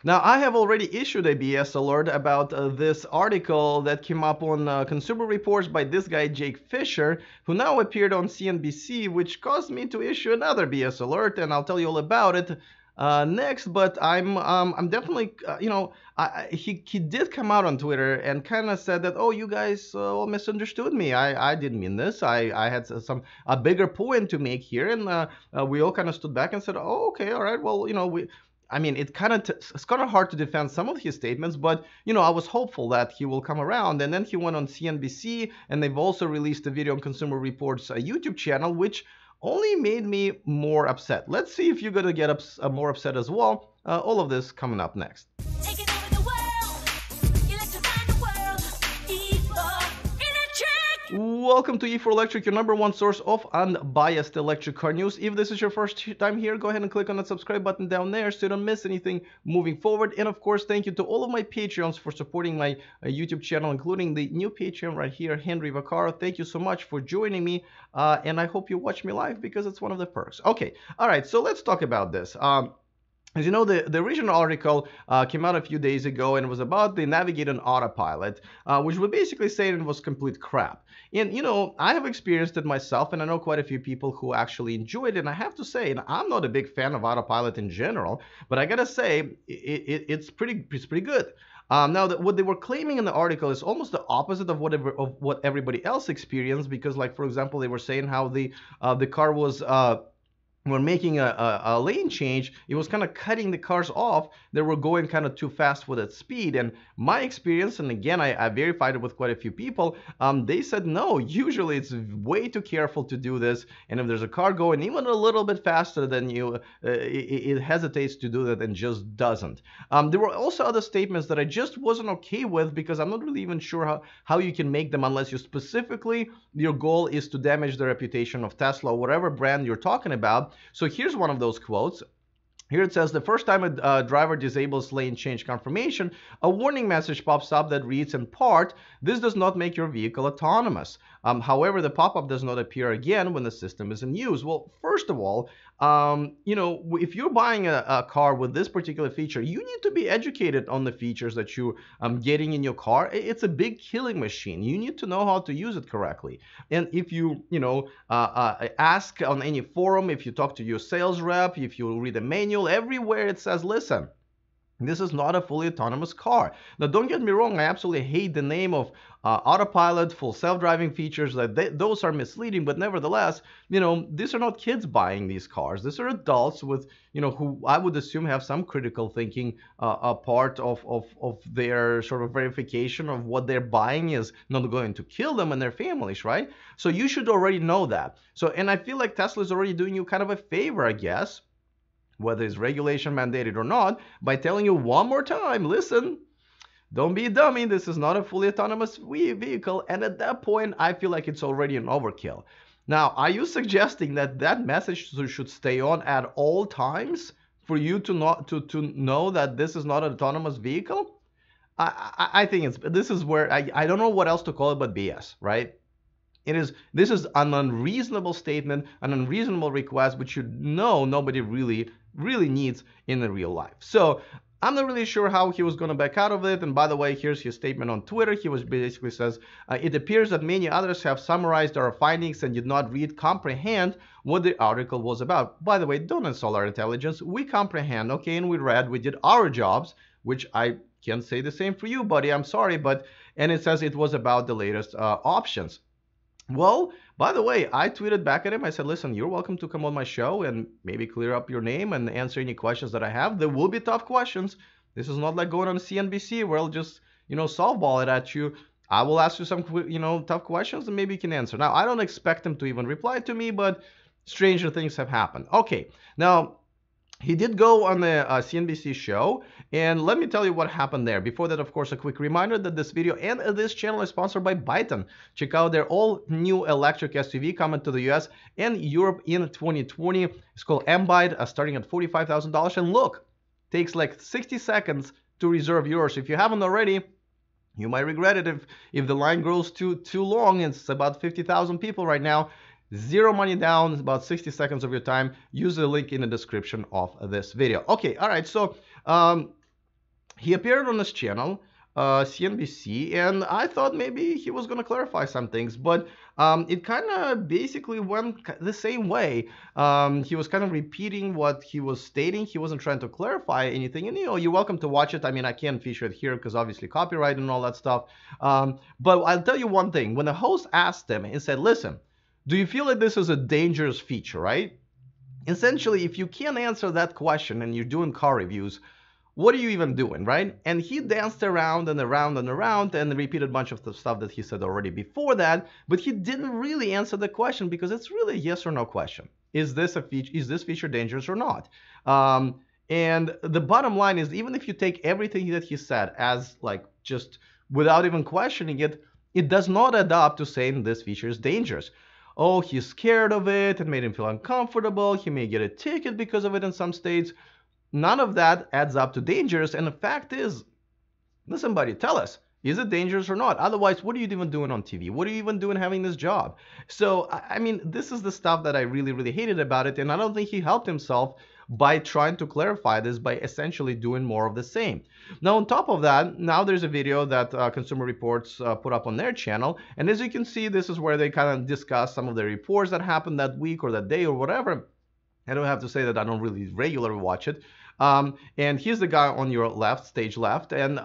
Now, I have already issued a BS alert about this article that came up on Consumer Reports by this guy, Jake Fisher, who now appeared on CNBC, which caused me to issue another BS alert, and I'll tell you all about it next. But I'm definitely, he did come out on Twitter and kind of said that, oh, you guys all misunderstood me. I didn't mean this. I had a bigger point to make here, and we all kind of stood back and said, oh, okay, all right, well, I mean, it's kind of hard to defend some of his statements, but I was hopeful that he will come around. And then he went on CNBC, and they've also released a video on Consumer Reports YouTube channel, which only made me more upset. Let's see if you're gonna get more upset as well. All of this coming up next. Taking over the world, electrifying the world, E4 Electric! Welcome to E4 Electric, your #1 source of unbiased electric car news. If this is your first time here, go ahead and click on that subscribe button down there so you don't miss anything moving forward. And of course, thank you to all of my Patreons for supporting my YouTube channel, including the new Patreon right here, Henry Vaccaro. Thank you so much for joining me, and I hope you watch me live because it's one of the perks. Okay, all right, so let's talk about this. As you know, the original article came out a few days ago, and it was about the Navigate on Autopilot, which would basically say it was complete crap. And, I have experienced it myself, and I know quite a few people who actually enjoyed it. And I have to say, and I'm not a big fan of Autopilot in general, but I gotta say, it's pretty good. Now, what they were claiming in the article is almost the opposite of what everybody else experienced, because, like, for example, they were saying how the car was when making a lane change, it was kind of cutting the cars off that were going kind of too fast with its speed. And my experience, and again, I verified it with quite a few people, they said no, usually it's way too careful to do this. And if there's a car going even a little bit faster than you, it hesitates to do that and just doesn't. There were also other statements that I just wasn't okay with, because I'm not really even sure how you can make them unless you specifically, your goal is to damage the reputation of Tesla or whatever brand you're talking about. So here's one of those quotes. Here it says, the first time a driver disables lane change confirmation, a warning message pops up that reads in part, this does not make your vehicle autonomous. However, the pop-up does not appear again when the system is in use. Well, first of all, if you're buying a car with this particular feature, you need to be educated on the features that you're getting in your car. It's a big killing machine. You need to know how to use it correctly. And if you, ask on any forum, if you talk to your sales rep, if you read a manual, everywhere it says, listen, this is not a fully autonomous car. Now, don't get me wrong, I absolutely hate the name of Autopilot, full self-driving features. Those are misleading, but nevertheless, these are not kids buying these cars. These are adults with, who I would assume have some critical thinking. A part of their sort of verification of what they're buying is not going to kill them and their families, right? So you should already know that. So, and I feel like Tesla is already doing you kind of a favor, I guess, whether it's regulation mandated or not, by telling you one more time, listen, don't be a dummy, this is not a fully autonomous vehicle. And at that point, I feel like it's already an overkill. Now, are you suggesting that message should stay on at all times for you to know that this is not an autonomous vehicle? I think this is where I don't know what else to call it but BS, right? This is an unreasonable statement, an unreasonable request, which you know nobody really needs in the real life. So I'm not really sure how he was going to back out of it. And by the way, here's his statement on Twitter. He basically says, it appears that many others have summarized our findings and did not comprehend what the article was about. By the way, don't insult our intelligence. We comprehend, okay, and we did our jobs, which I can't say the same for you, buddy. I'm sorry, and it says it was about the latest options. Well, by the way, I tweeted back at him. I said, listen, you're welcome to come on my show and maybe clear up your name and answer any questions that I have. There will be tough questions. This is not like going on CNBC where I'll just, softball it at you. I will ask you some, tough questions and maybe you can answer. Now, I don't expect him to even reply to me, but stranger things have happened. Okay, now, he did go on the CNBC show, and let me tell you what happened there. Before that, of course, a quick reminder that this video and this channel is sponsored by Byton. Check out their all-new electric SUV coming to the US and Europe in 2020. It's called M-Byte, starting at $45,000. And look, takes like 60 seconds to reserve yours. If you haven't already, you might regret it if the line grows too long. It's about 50,000 people right now. Zero money down, about 60 seconds of your time. Use the link in the description of this video. Okay, all right, so he appeared on his channel, CNBC, and I thought maybe he was going to clarify some things, but it kind of basically went the same way. He was kind of repeating what he was stating. He wasn't trying to clarify anything, and you're welcome to watch it. I mean, I can't feature it here because obviously copyright and all that stuff. But I'll tell you one thing: when the host asked him and said, "Listen, do you feel like this is a dangerous feature?" Right? Essentially, if you can't answer that question and you're doing car reviews, what are you even doing, right? And he danced around and around and around and repeated a bunch of the stuff that he said already before that, but he didn't really answer the question because it's really a yes or no question. Is this feature dangerous or not? And the bottom line is, even if you take everything that he said as like just without even questioning it, it does not add up to saying this feature is dangerous. Oh, he's scared of it, it made him feel uncomfortable, he may get a ticket because of it in some states. None of that adds up to dangerous. And the fact is, listen, buddy, tell us, is it dangerous or not? Otherwise, what are you even doing on TV? What are you even doing having this job? So, I mean, this is the stuff that I really, really hated about it. And I don't think he helped himself by trying to clarify this by essentially doing more of the same. Now, on top of that, now there's a video that Consumer Reports put up on their channel. And as you can see, this is where they kind of discuss some of the reports that happened that week or that day or whatever. I don't have to say that I don't really regularly watch it. And here's the guy on your left, stage left, and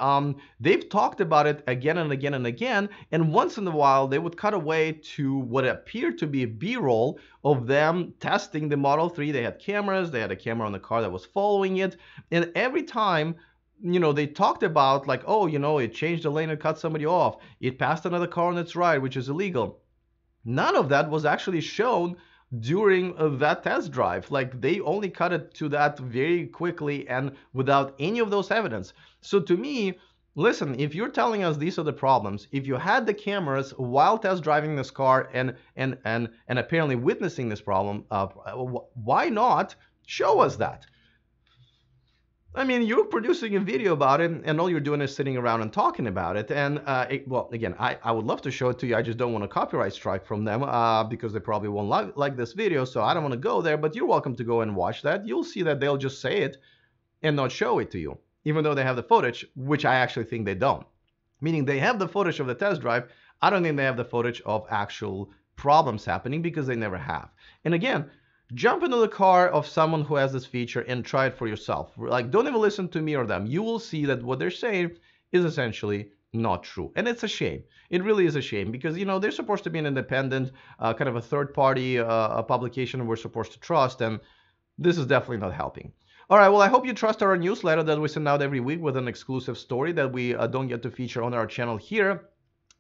they've talked about it again and again and again, and once in a while they would cut away to what appeared to be a B-roll of them testing the Model 3. They had cameras, they had a camera on the car that was following it, and every time, you know, they talked about like, oh, you know, it changed the lane and cut somebody off, it passed another car on its right, which is illegal. None of that was actually shown during that test drive. Like, they only cut it to that very quickly and without any of those evidence. So to me, listen, if you're telling us these are the problems, if you had the cameras while test driving this car and apparently witnessing this problem, why not show us that? I mean, you're producing a video about it, and all you're doing is sitting around and talking about it. And, well, again, I would love to show it to you. I just don't want a copyright strike from them because they probably won't like this video, so I don't want to go there. But you're welcome to go and watch that. You'll see that they'll just say it and not show it to you, even though they have the footage, which I actually think they don't. Meaning they have the footage of the test drive. I don't think they have the footage of actual problems happening because they never have. And again, jump into the car of someone who has this feature and try it for yourself. Like, don't even listen to me or them. You will see that what they're saying is essentially not true. And it's a shame. It really is a shame because, you know, they're supposed to be an independent, kind of a third-party publication we're supposed to trust, and this is definitely not helping. All right, well, I hope you trust our newsletter that we send out every week with an exclusive story that we don't get to feature on our channel here.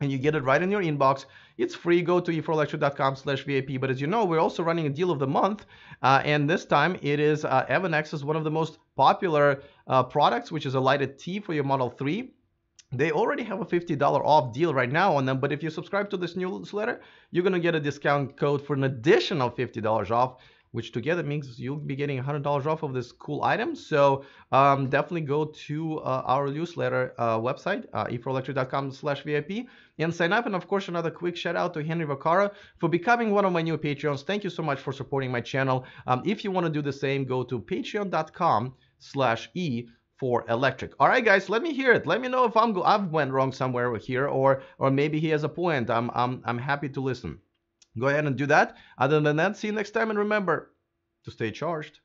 And you get it right in your inbox. It's free. Go to e4electric.com/VIP. But as you know, we're also running a deal of the month. And this time it is Evan X's, one of the most popular products, which is a lighted T for your Model 3. They already have a $50 off deal right now on them. But if you subscribe to this newsletter, you're going to get a discount code for an additional $50 off, which together means you'll be getting $100 off of this cool item. So definitely go to our newsletter website, e4electric.com/VIP, and sign up. And of course, another quick shout out to Henry Vacara for becoming one of my new Patreons. Thank you so much for supporting my channel. If you want to do the same, go to patreon.com/E4electric. All right, guys, let me hear it. Let me know if I've went wrong somewhere here, or maybe he has a point. I'm happy to listen. Go ahead and do that. Other than that, see you next time, and remember to stay charged.